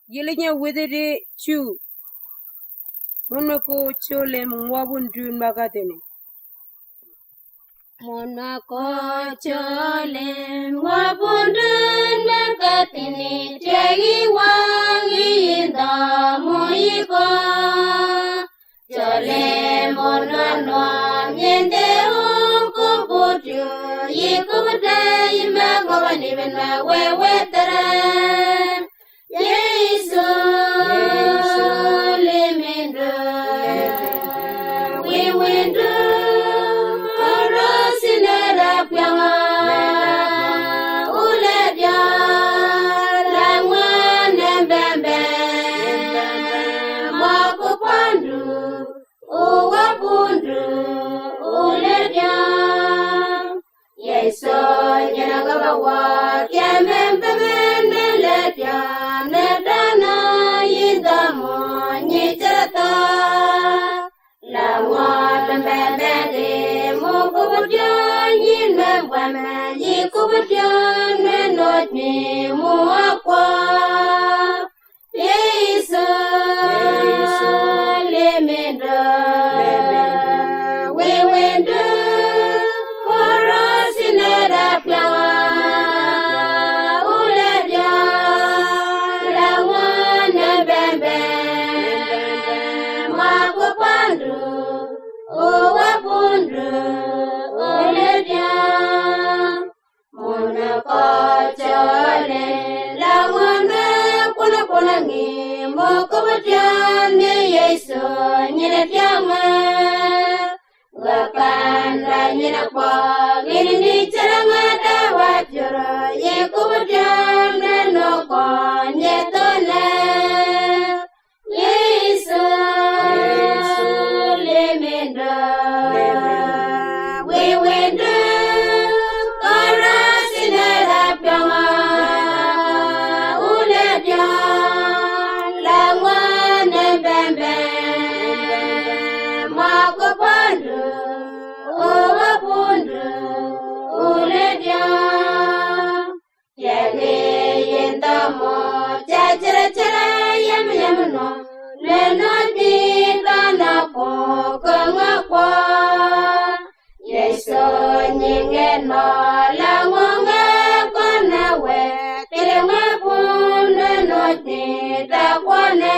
Yelenya wedede chu. Monoko chole mwabun dun bagatene. Monoko chole mwabun dun bagatene. Tegi wangi inda moiko. Chole monano nyende unkubutu. Yikubute imagwani benwa wewetere. Yesu limendo we windu rosinera pyanga uledia langwane bembe makupandu uwapundu uledia Yesu nyagawa kyemembeme neledia nedana yindamo nyitata la wata mbembede mukubutya yinembwame yikubutya nenotni muakwa Yesu lemenda wewenda orosinera pyawa Yesu nyine pyama wakanda nyina kwa gini ni charangada wajoro yekubutana noko nyetone Yesu lemenda wewenda karasinera pyama uledia langwane bembe makupandu uwapundu uledia yege yendamo chachara yamno nenoti tanako kangakwa Yesu nyingeno langwange konawe tilemwe pundu noti takwane